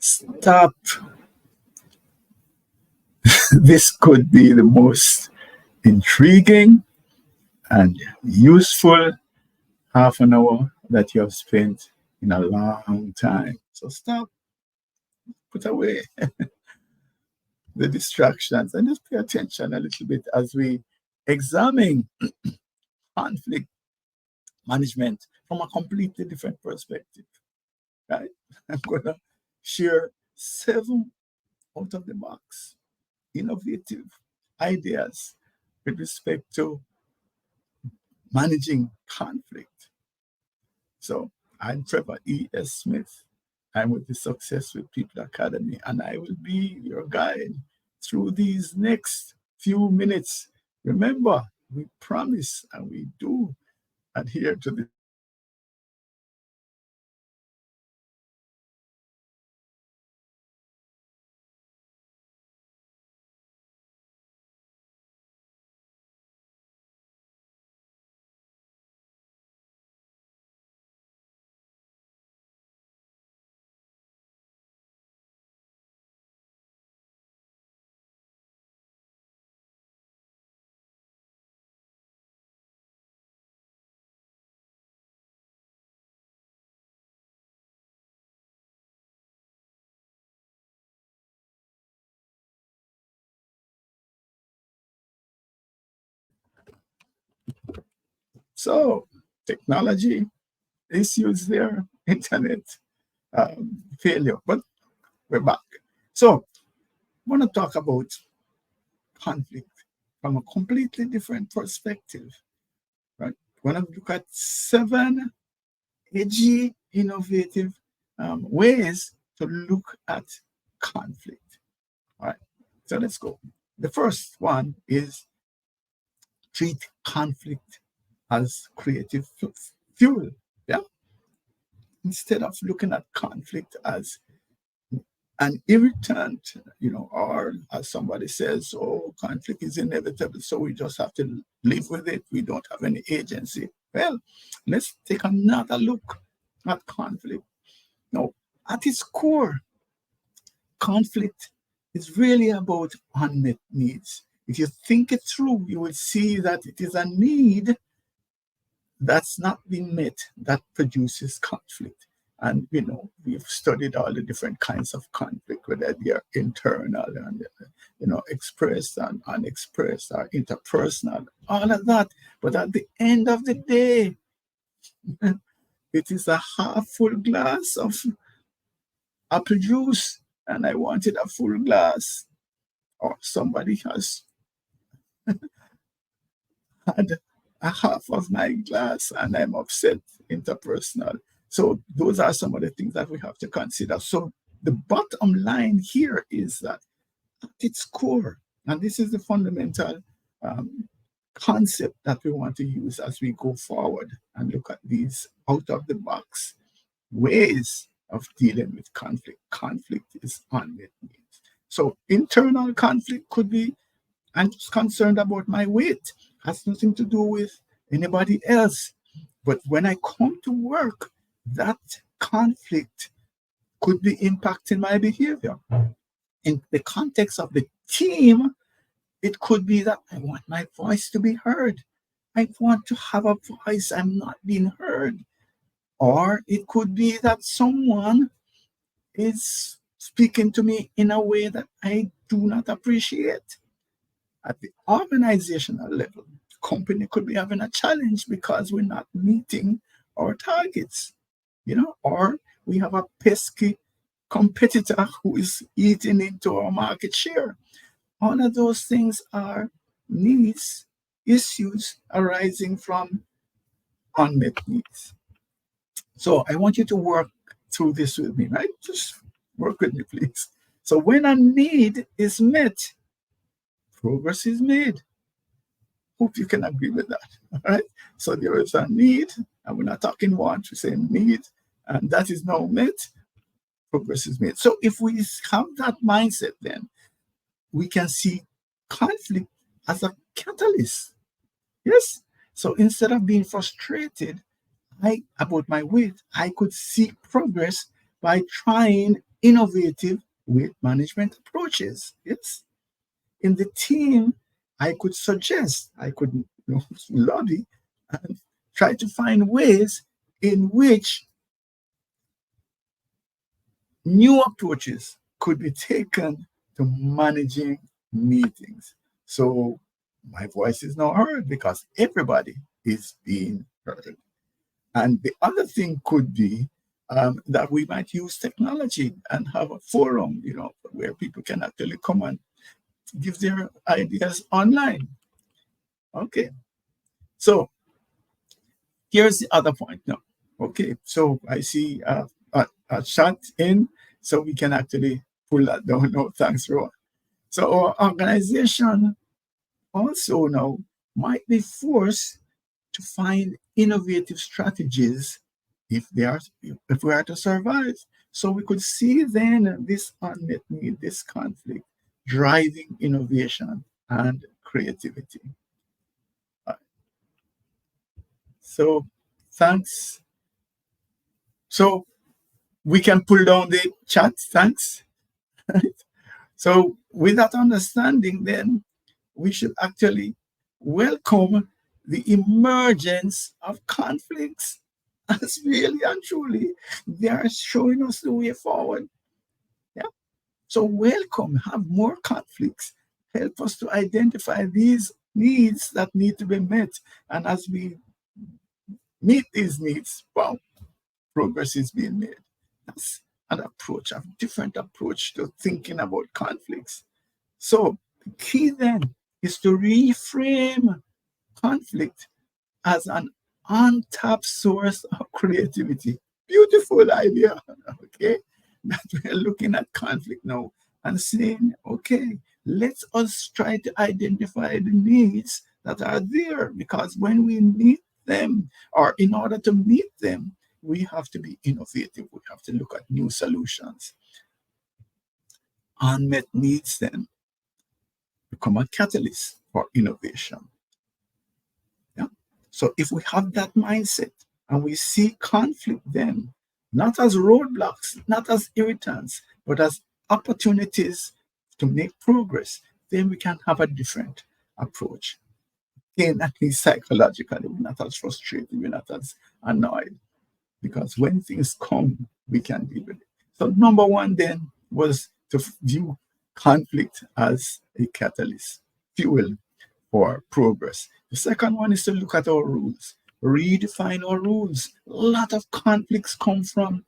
Stop. This could be the most intriguing and useful half an hour that you have spent in a long time. So stop, put away the distractions and just pay attention a little bit as we examine conflict management from a completely different perspective. Right? I'm going to share 7 out of the box innovative ideas with respect to managing conflict. So I'm Trevor E.S. Smith. I'm with the Success with People Academy, and I will be your guide through these next few minutes. Remember, we promise and we do adhere to the so technology issues there, internet failure, but we're back. So I want to talk about conflict from a completely different perspective, right? When I look at 7 edgy, innovative ways to look at conflict. All right, so let's go. The first one is treat conflict as creative fuel. Yeah, instead of looking at conflict as an irritant, or as somebody says, oh, conflict is inevitable, so we just have to live with it. We don't have any agency. Well, let's take another look at conflict. Now, at its core, conflict is really about unmet needs. If you think it through, you will see that it is a need that's not been met that produces conflict. And we've studied all the different kinds of conflict, whether they are internal and expressed and unexpressed or interpersonal, all of that. But at the end of the day, it is a half full glass of apple juice, and I wanted a full glass, or somebody has had a half of my glass and I'm upset, interpersonal. So those are some of the things that we have to consider. So the bottom line here is that at its core, and this is the fundamental concept that we want to use as we go forward and look at these out of the box ways of dealing with conflict. Conflict is unmet needs. So internal conflict could be, I'm just concerned about my weight. Has nothing to do with anybody else. But when I come to work, that conflict could be impacting my behavior. In the context of the team, it could be that I want my voice to be heard. I want to have a voice. I'm not being heard. Or it could be that someone is speaking to me in a way that I do not appreciate. At the organizational level, company could be having a challenge because we're not meeting our targets, or we have a pesky competitor who is eating into our market share. All of those things are needs, issues arising from unmet needs. So I want you to work through this with me, right? Just work with me, please. So when a need is met, progress is made. Hope you can agree with that. All right. So there is a need, and we're not talking want, we're saying need, and that is now met, progress is made. So if we have that mindset, then we can see conflict as a catalyst. Yes. So instead of being frustrated about my weight, I could seek progress by trying innovative weight management approaches. Yes. In the team, I could suggest, I could lobby and try to find ways in which new approaches could be taken to managing meetings. So my voice is now heard because everybody is being heard. And the other thing could be that we might use technology and have a forum, where people can actually come and give their ideas online. Okay. So here's the other point now. Okay. So I see a chat in, so we can actually pull that down. No, thanks, Roy. So our organization also now might be forced to find innovative strategies if we are to survive. So we could see then this unmet need, this conflict, driving innovation and creativity. So thanks. So we can pull down the chat. Thanks. So with that understanding, then we should actually welcome the emergence of conflicts as really and truly they are showing us the way forward. Yeah. So welcome, have more conflicts, help us to identify these needs that need to be met. And as we meet these needs, well, progress is being made. That's an approach, a different approach to thinking about conflicts. So the key then is to reframe conflict as an untapped source of creativity. Beautiful idea, okay? That we're looking at conflict now and saying, okay, let us try to identify the needs that are there, because when we meet them, or in order to meet them, we have to be innovative. We have to look at new solutions. Unmet needs then become a catalyst for innovation. Yeah. So if we have that mindset and we see conflict then, not as roadblocks, not as irritants, but as opportunities to make progress, then we can have a different approach. Again, at least psychologically, we're not as frustrated, we're not as annoyed, because when things come, we can deal with it. So number one then was to view conflict as a catalyst, fuel for progress. The second one is to look at our rules, redefine our rules. A lot of conflicts come from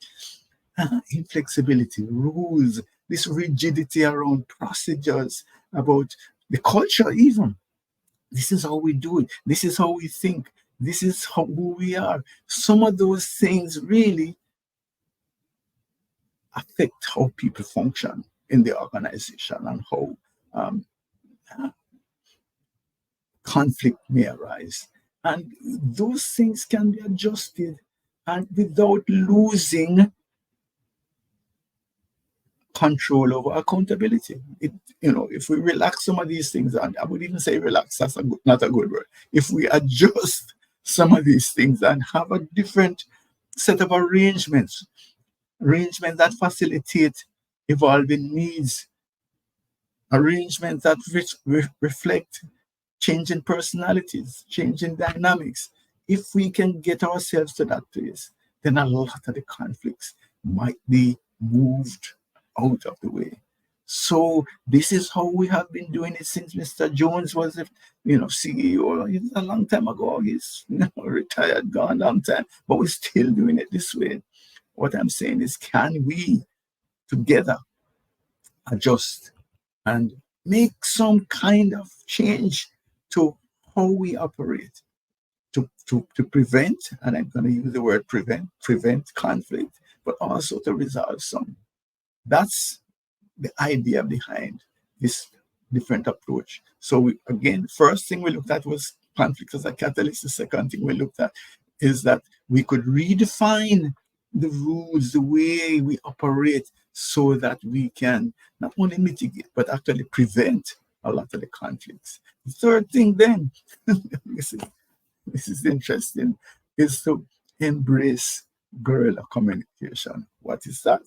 inflexibility, rules, this rigidity around procedures, about the culture even. This is how we do it. This is how we think. This is who we are. Some of those things really affect how people function in the organization and how conflict may arise. And those things can be adjusted and without losing control over accountability. If we relax some of these things, and I would even say relax, that's not a good word. If we adjust some of these things and have a different set of arrangements that facilitate evolving needs, arrangements that reflect changing personalities, changing dynamics. If we can get ourselves to that place, then a lot of the conflicts might be moved out of the way. So this is how we have been doing it since Mr. Jones was, CEO. It's a long time ago. He's retired, gone a long time, but we're still doing it this way. What I'm saying is, can we together adjust and make some kind of change to how we operate to prevent, and I'm going to use the word prevent conflict, but also to resolve some. That's the idea behind this different approach. So again, first thing we looked at was conflict as a catalyst. The second thing we looked at is that we could redefine the rules, the way we operate, so that we can not only mitigate, but actually prevent a lot of the conflicts. The third thing then, this is interesting, is to embrace guerrilla communication. What is that?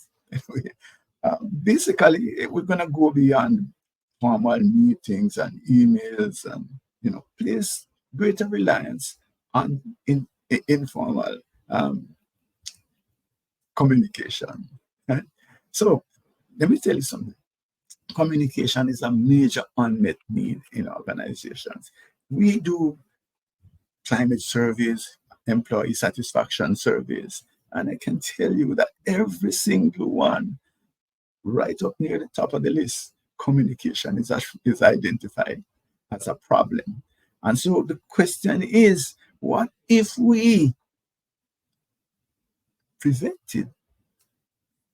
Basically, we're going to go beyond formal meetings and emails and, place greater reliance on informal um, communication. Right? So let me tell you something. Communication is a major unmet need in organizations. We do climate surveys, employee satisfaction surveys, and I can tell you that every single one, right up near the top of the list, communication is identified as a problem. And so the question is, what if we prevented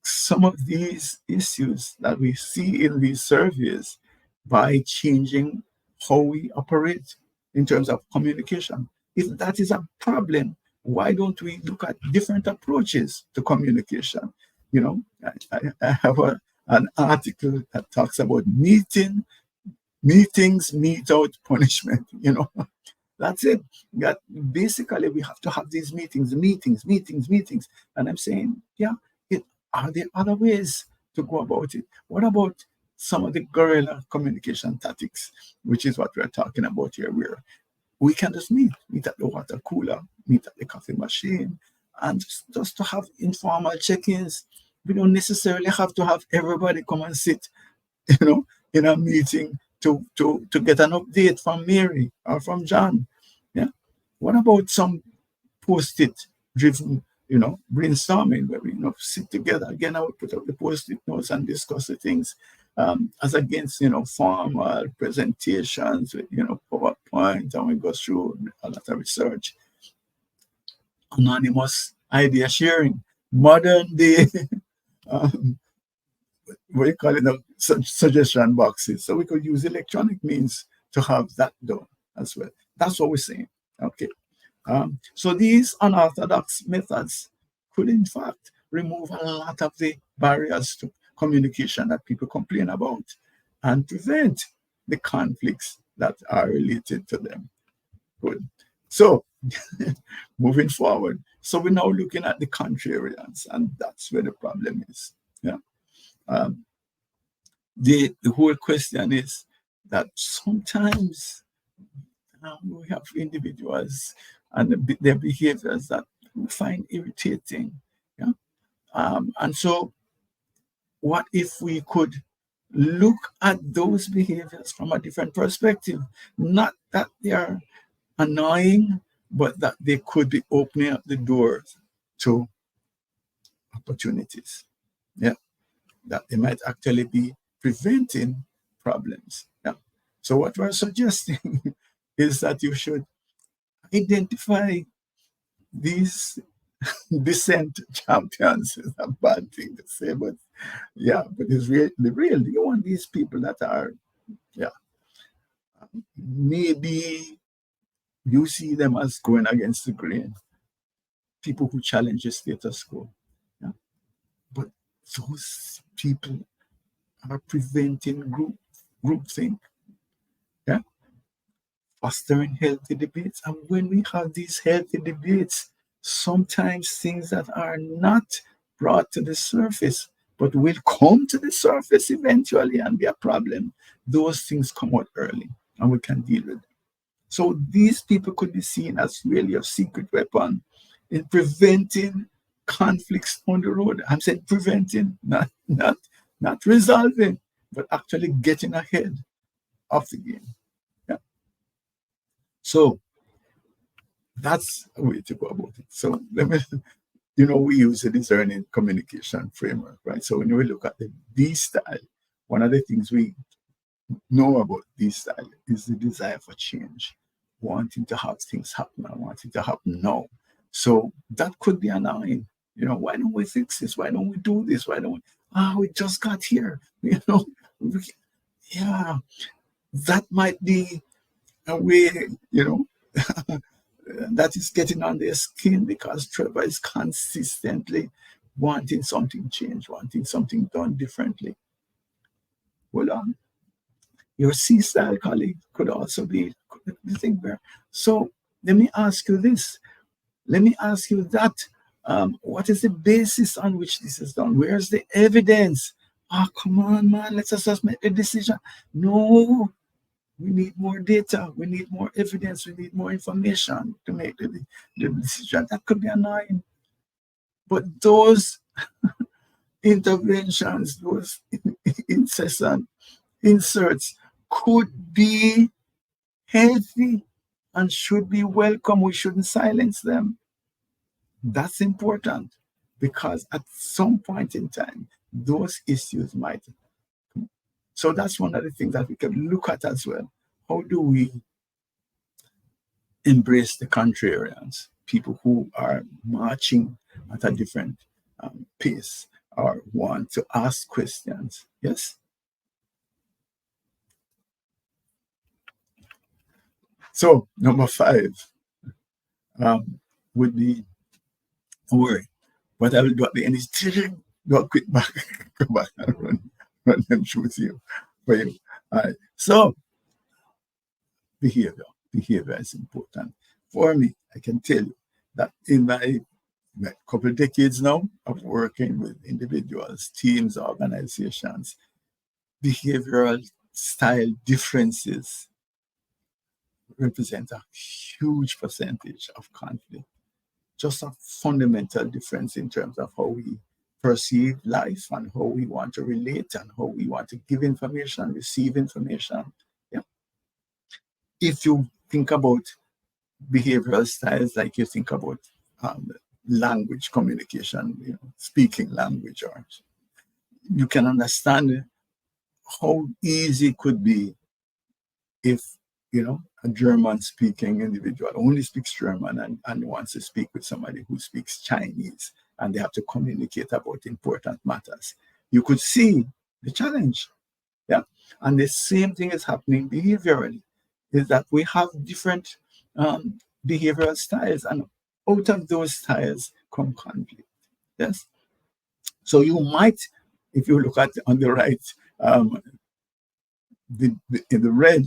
some of these issues that we see in these surveys by changing how we operate in terms of communication? If that is a problem, why don't we look at different approaches to communication? I have an article that talks about meetings mete out punishment. That's it. That basically we have to have these meetings. And I'm saying, yeah, are there other ways to go about it? What about some of the guerrilla communication tactics, which is what we're talking about here, where we can just meet at the water cooler, meet at the coffee machine, and just to have informal check-ins. We don't necessarily have to have everybody come and sit, in a meeting to get an update from Mary or from John. Yeah. What about some post-it driven, brainstorming where we, sit together. Again, I would put up the post-it notes and discuss the things as against, formal presentations with, PowerPoint, and we go through a lot of research. Anonymous idea sharing, modern day, what do you call it now, suggestion boxes. So we could use electronic means to have that done as well. That's what we're saying. Okay. So these unorthodox methods could, in fact, remove a lot of the barriers to communication that people complain about and prevent the conflicts that are related to them. Good. So moving forward. So we're now looking at the contrarians, and that's where the problem is. Yeah. The whole question is that sometimes we have individuals and their behaviors that we find irritating. Yeah? And so what if we could look at those behaviors from a different perspective? Not that they are annoying, but that they could be opening up the doors to opportunities. Yeah, that they might actually be preventing problems. Yeah. So what we're suggesting is that you should identify these descent champions. Is a bad thing to say, but yeah, but it's real. You want these people that are, yeah, maybe you see them as going against the grain, people who challenge the status quo. Yeah? But those people are preventing groupthink, yeah? Fostering healthy debates. And when we have these healthy debates, sometimes things that are not brought to the surface, but will come to the surface eventually and be a problem, those things come out early and we can deal with them. So these people could be seen as really a secret weapon in preventing conflicts on the road. I'm saying preventing, not resolving, but actually getting ahead of the game. Yeah. So that's a way to go about it. So let me, we use the discerning communication framework, right? So when we look at the D style, one of the things we know about this style is the desire for change, wanting to have things happen and wanting to happen now. So that could be annoying. Why don't we fix this? Why don't we do this? Why don't we? We just got here. Yeah, that might be a way, that is getting on their skin because Trevor is consistently wanting something changed, wanting something done differently. Hold on. Your C-style colleague could also be the thing where. So let me ask you this. Let me ask you that. What is the basis on which this is done? Where's the evidence Ah, come on, man, let's just make a decision. No, we need more data. We need more evidence. We need more information to make the decision. That could be annoying. But those interventions, those incessant inserts could be healthy and should be welcome. We shouldn't silence them. That's important because at some point in time, those issues might. So that's one of the things that we can look at as well. How do we embrace the contrarians, people who are marching at a different pace or want to ask questions? Yes. So number 5 would be worry. What I will do at the end is do a quick back, go back and run them through with you for you. All right. So behavior. Behavior is important. For me, I can tell you that in my couple of decades now of working with individuals, teams, organizations, behavioral style differences represent a huge percentage of conflict. Just a fundamental difference in terms of how we perceive life and how we want to relate and how we want to give information, receive information. Yeah. If you think about behavioral styles like you think about um, language communication, speaking language, or you can understand how easy it could be if a German speaking individual only speaks German and wants to speak with somebody who speaks Chinese and they have to communicate about important matters. You could see the challenge. Yeah. And the same thing is happening behaviorally, is that we have different behavioral styles, and out of those styles come conflict. Yes. So you might, if you look at on the right, in the red,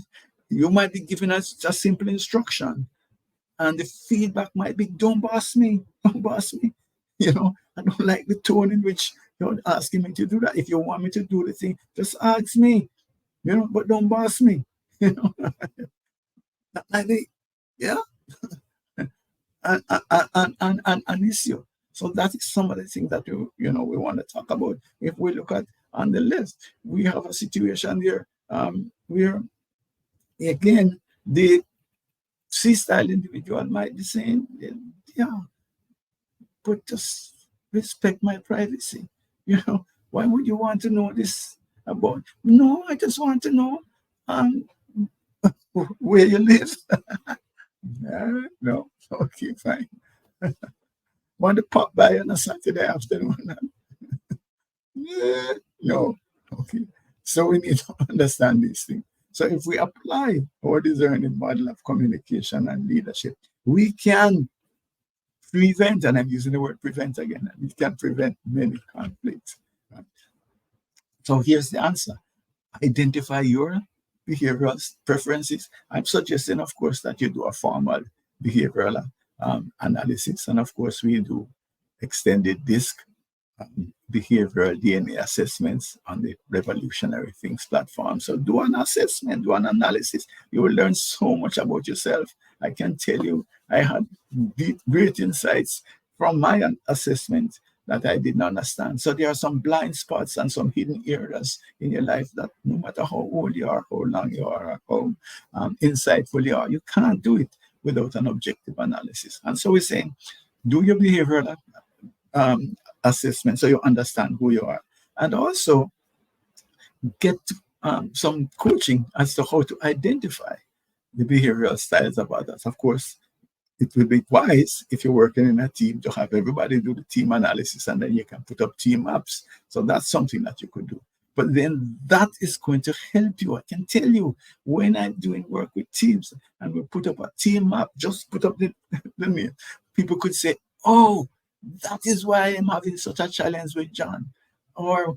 you might be giving us just simple instruction, and the feedback might be, "Don't boss me, don't boss me." I don't like the tone in which you're asking me to do that. If you want me to do the thing, just ask me, but don't boss me. You know, like yeah, an issue. So that is some of the things that we want to talk about. If we look at on the list, we have a situation there where again the C-style individual might be saying, yeah, but just respect my privacy. Why would you want to know this about? No, I just want to know um, where you live. No, okay, fine. Want to pop by on a Saturday afternoon? Yeah, no, okay. So we need to understand these things. So if we apply our discerning model of communication and leadership, we can prevent, and I'm using the word prevent again, we can prevent many conflicts. Right? So here's the answer. Identify your behavioral preferences. I'm suggesting, of course, that you do a formal behavioral analysis. And of course, we do extended disc behavioral DNA assessments on the Revolutionary Things platform. So do an assessment, do an analysis. You will learn so much about yourself. I can tell you, I had great insights from my assessment that I didn't understand. So there are some blind spots and some hidden areas in your life that no matter how old you are, how long you are, how insightful you are, you can't do it without an objective analysis. And so we're saying, do your behavioral assessment so you understand who you are, and also get some coaching as to how to identify the behavioral styles of others. Of course, it will be wise if you're working in a team to have everybody do the team analysis, and then you can put up team maps. So that's something that you could do. But then that is going to help you. I can tell you, when I'm doing work with teams and we put up a team map, just put up the name, people could say, oh, that is why I'm having such a challenge with John. Or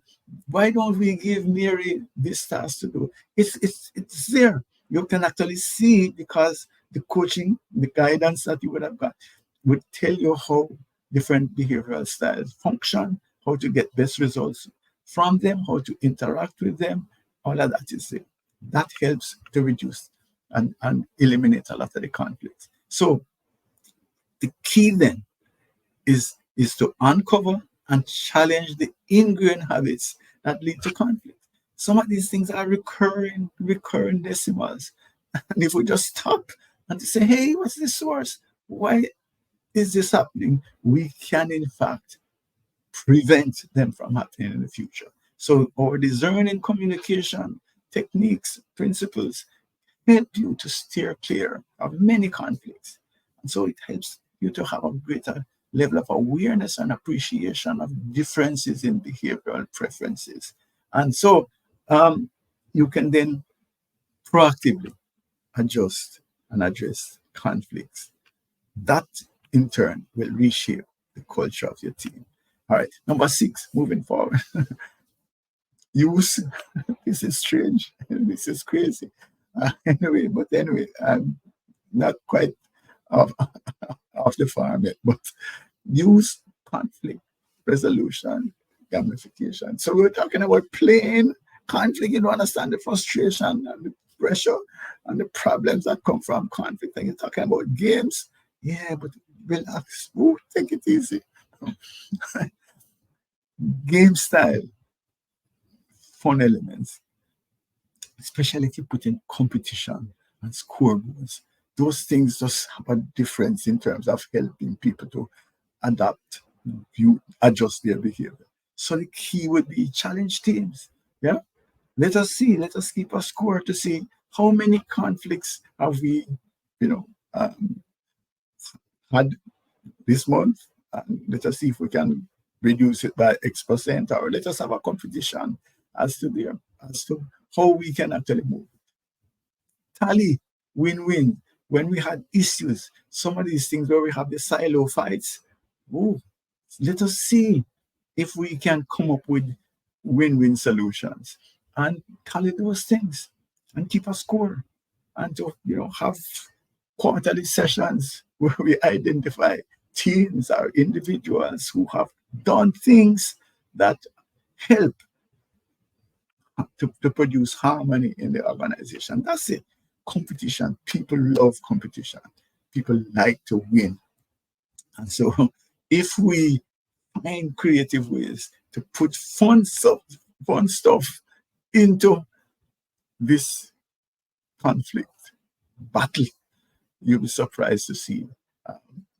why don't we give Mary this task to do? It's there. You can actually see, because the coaching, the guidance that you would have got would tell you how different behavioral styles function, how to get best results from them, how to interact with them, all of that is there. That helps to reduce and eliminate a lot of the conflicts. So the key then is to uncover and challenge the ingrained habits that lead to conflict. Some of these things are recurring decimals. And if we just stop and say, hey, what's the source? Why is this happening? We can, in fact, prevent them from happening in the future. So our discerning communication techniques, principles help you to steer clear of many conflicts. And so it helps you to have a greater level of awareness and appreciation of differences in behavioral preferences. And so you can then proactively adjust and address conflicts. That in turn will reshape the culture of your team. All right, number 6, moving forward. Use, this is strange, this is crazy. Anyway, I'm not quite off, off the farm yet, but use conflict resolution gamification. So we're talking about playing conflict. You don't understand the frustration and the pressure and the problems that come from conflict. And you're talking about games. Yeah, but relax. Ooh, take it easy. Game style, fun elements, especially if you put in competition and scoreboards. Those things just have a difference in terms of helping people to adapt, you adjust their behavior. So the key would be challenge teams. Yeah. Let us keep a score to see how many conflicts have we, had this month. And let us see if we can reduce it by X%, or let us have a competition as to how we can actually move. Tally, win-win. When we had issues, some of these things where we have the silo fights, let us see if we can come up with win-win solutions and tally those things and keep a score, and to have quarterly sessions where we identify teams or individuals who have done things that help to produce harmony in the organization. That's it. Competition. People love competition. People like to win. And so if we find creative ways to put fun stuff into this conflict battle, you'll be surprised to see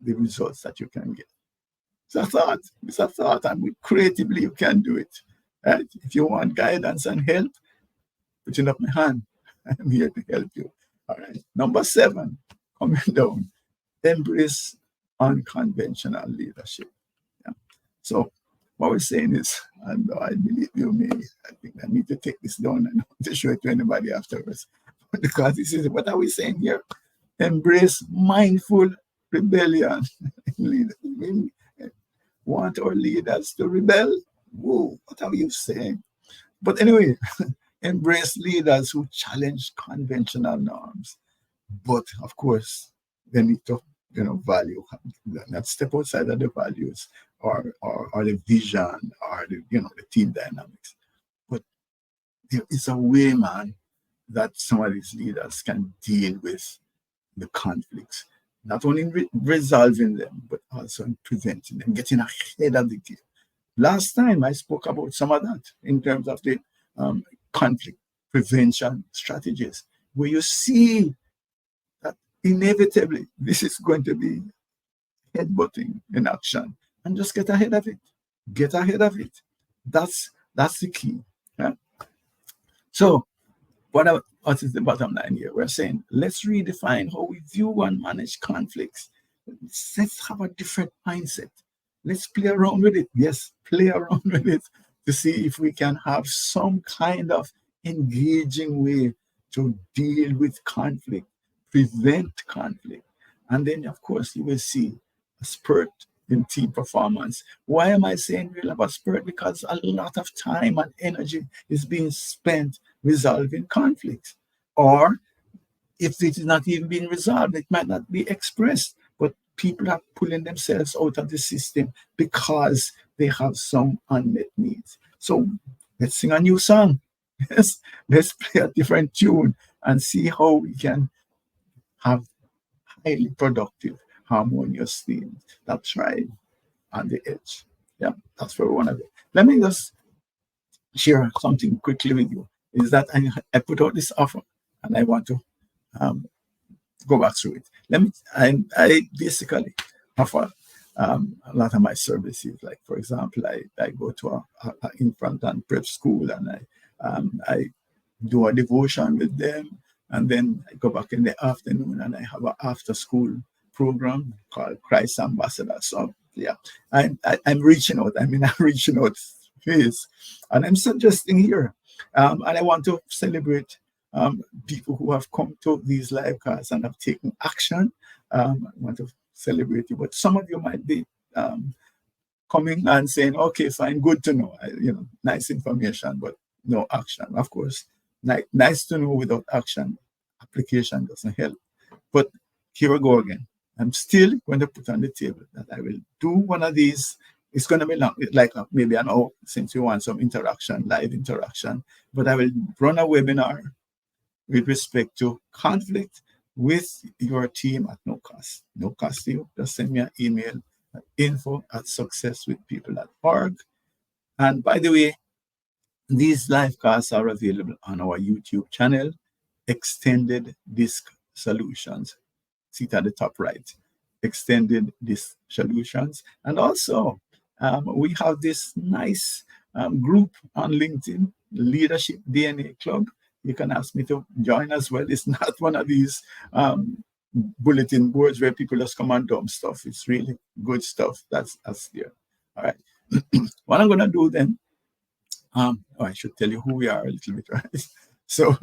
the results that you can get. It's a thought, and creatively you can do it. Right? If you want guidance and help, putting up my hand, I'm here to help you. All right. Number 7, coming down, embrace unconventional leadership. Yeah. So what we're saying is, and I believe you may, I think I need to take this down and to show it to anybody afterwards. Because this is what are we saying here? Embrace mindful rebellion. Want our leaders to rebel? Whoa, what are you saying? But anyway, embrace leaders who challenge conventional norms. But of course, they need to, value, not step outside of the values or the vision or the team dynamics. But there is a way, man, that some of these leaders can deal with the conflicts, not only in resolving them, but also in preventing them, getting ahead of the game. Last time I spoke about some of that in terms of the conflict prevention strategies, where you see that inevitably this is going to be headbutting in action, and just get ahead of it. Get ahead of it. That's the key. Yeah? So what is the bottom line here? We're saying, let's redefine how we view and manage conflicts. Let's have a different mindset. Let's play around with it. Yes, play around with it to see if we can have some kind of engaging way to deal with conflict, prevent conflict. And then, of course, you will see a spurt in team performance. Why am I saying we'll have a spurt? Because a lot of time and energy is being spent resolving conflicts. Or if it is not even being resolved, it might not be expressed, but people are pulling themselves out of the system because they have some unmet needs. So let's sing a new song. Let's play a different tune and see how we can have highly productive, harmonious themes that thrive on the edge. Yeah, that's where we want to go. Let me just share something quickly with you. Is that I put out this offer and I want to um, go back through it. I basically offer a lot of my services. Like for example, I go to a infant and prep school, and I do a devotion with them, and then I go back in the afternoon and I have an after school program called Christ Ambassador. So yeah, I'm reaching out. I'm in a reaching out phase, and I'm suggesting here, and I want to celebrate people who have come to these live casts and have taken action. I want to celebrate you, but some of you might be coming and saying, "Okay, fine, good to know. Nice information, but no action." Of course, nice to know without action. Application doesn't help. But here we go again. I'm still going to put on the table that I will do one of these. It's going to be long, like maybe an hour, since you want some interaction, live interaction. But I will run a webinar with respect to conflict with your team at no cost. No cost to you. Just send me an email at info@successwithpeople.org. And by the way, these live casts are available on our YouTube channel, Extended Disc Solutions. See it at the top right, Extended Disc Solutions. And also, we have this nice group on LinkedIn, Leadership DNA Club. You can ask me to join as well. It's not one of these bulletin boards where people just come and dump stuff. It's really good stuff that's there. All right. What I'm going to do then, I should tell you who we are a little bit, right? So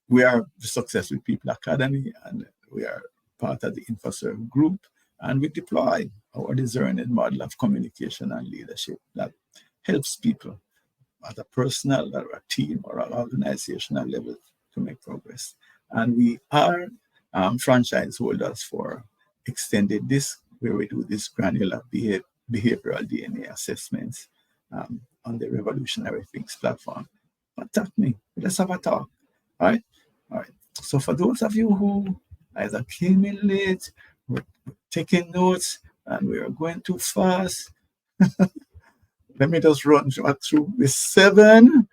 we are the Success with People Academy, and we are part of the InfoServe group, and we deploy our discerning model of communication and leadership that helps people at a personal or a team or an organizational level to make progress. And we are franchise holders for Extended Disc, where we do this granular behavioral DNA assessments on the Revolutionary Things platform. Contact me. Let's have a talk. All right? All right. So for those of you who either came in late, were taking notes, and we are going too fast, let me just run through the 7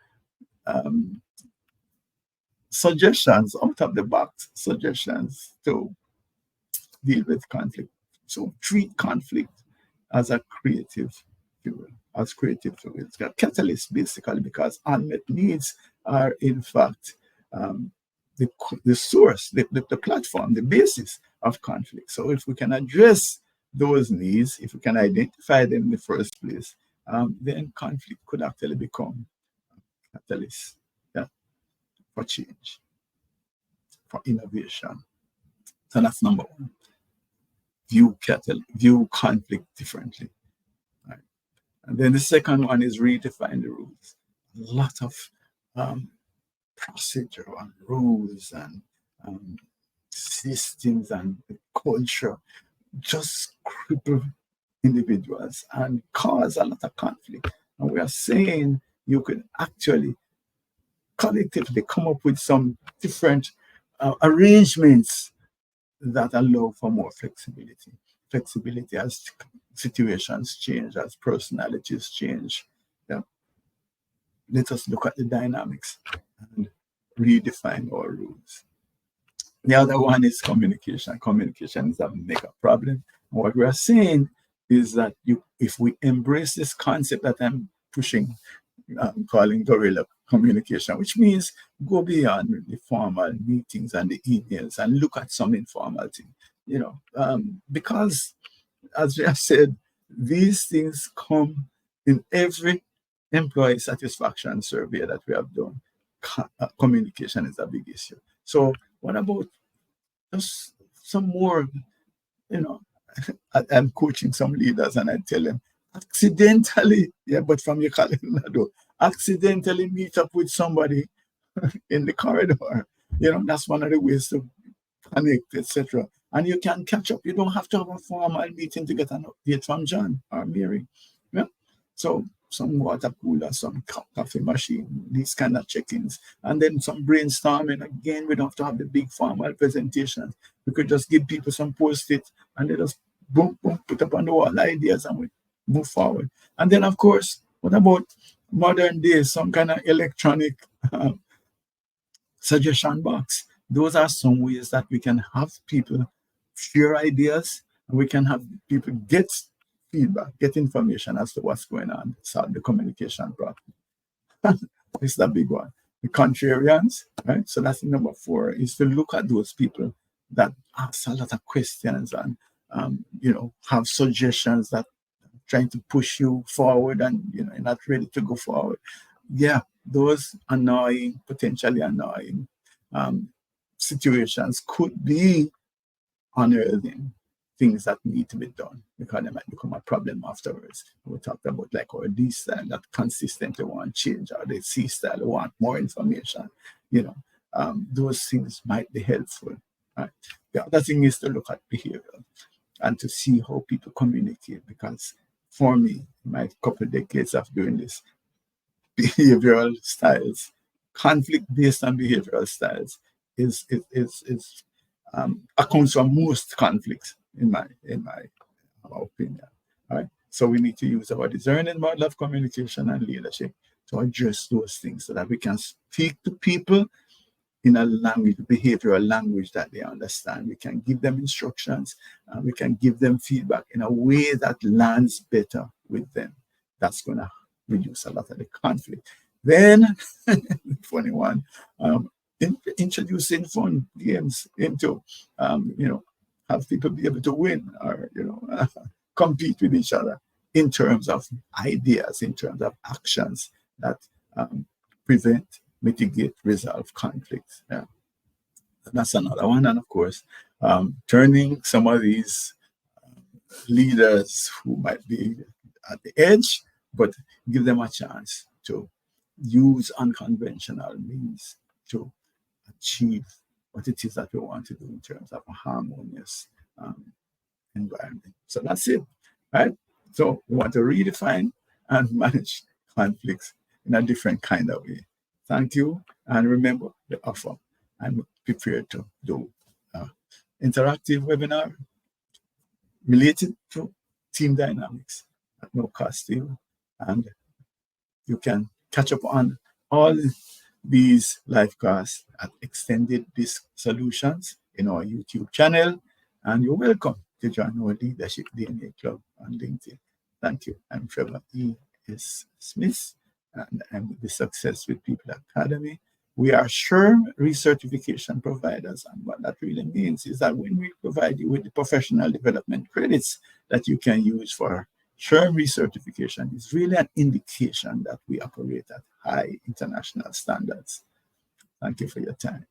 suggestions, out of the box suggestions to deal with conflict. So treat conflict as a creative fuel, It's a catalyst, basically, because unmet needs are, in fact, the source, the platform, the basis of conflict. So if we can address those needs, if we can identify them in the first place, then conflict could actually become a catalyst, for change, for innovation. So that's number 1. View conflict differently. Right? And then the second one is redefine the rules. A lot of procedure and rules and systems and culture just cripple individuals and cause a lot of conflict. And we are saying you could actually collectively come up with some different arrangements that allow for more flexibility. Flexibility as situations change, as personalities change. Yeah. Let us look at the dynamics and redefine our rules. The other one is communication. Communication is a mega problem. And what we are saying is that if we embrace this concept that I'm pushing, calling guerrilla communication, which means go beyond the formal meetings and the emails and look at some informal thing, because as we have said, these things come in every employee satisfaction survey that we have done. Communication is a big issue. So what about just some more, I'm coaching some leaders and I tell them, accidentally, but from your calendar though, accidentally meet up with somebody in the corridor. That's one of the ways to connect, etc. And you can catch up. You don't have to have a formal meeting to get an update from John or Mary. Yeah. So some water cooler, some coffee machine, these kind of check-ins, and then some brainstorming. Again, we don't have to have the big formal presentations. We could just give people some post-it and they just boom, boom, put up on the wall ideas and we move forward. And then, of course, what about modern days, some kind of electronic suggestion box? Those are some ways that we can have people share ideas and we can have people get feedback, get information as to what's going on, solve the communication problem. This is the big one. The contrarians, right? So that's number 4, is to look at those people that ask a lot of questions and have suggestions that trying to push you forward and you're not ready to go forward. Yeah, those annoying, potentially annoying situations could be unearthing things that need to be done because they might become a problem afterwards. We talked about like our D style that consistently want change, or the C style want more information. Those things might be helpful. Right? The other thing is to look at behavior and to see how people communicate, because for me, my couple of decades of doing this, behavioral styles, conflict based on behavioral styles is accounts for most conflicts in my opinion. All right. So we need to use our discerning model of communication and leadership to address those things so that we can speak to people in a language, behavioral language that they understand. We can give them instructions and we can give them feedback in a way that lands better with them. That's going to reduce a lot of the conflict. Then, funny one, introducing fun games into, have people be able to win or, compete with each other in terms of ideas, in terms of actions that prevent, mitigate, resolve conflicts. Yeah. That's another one. And of course, turning some of these leaders who might be at the edge, but give them a chance to use unconventional means to achieve what it is that we want to do in terms of a harmonious environment. So that's it, right? So we want to redefine and manage conflicts in a different kind of way. Thank you. And remember the offer. I'm prepared to do interactive webinar related to team dynamics at no cost to you. And you can catch up on all these live casts at Extended Disc Solutions in our YouTube channel. And you're welcome to join our Leadership DNA Club on LinkedIn. Thank you. I'm Trevor E.S. Smith, and I'm with the Success with People Academy. We are SHRM recertification providers. And what that really means is that when we provide you with the professional development credits that you can use for SHRM recertification, is really an indication that we operate at high international standards. Thank you for your time.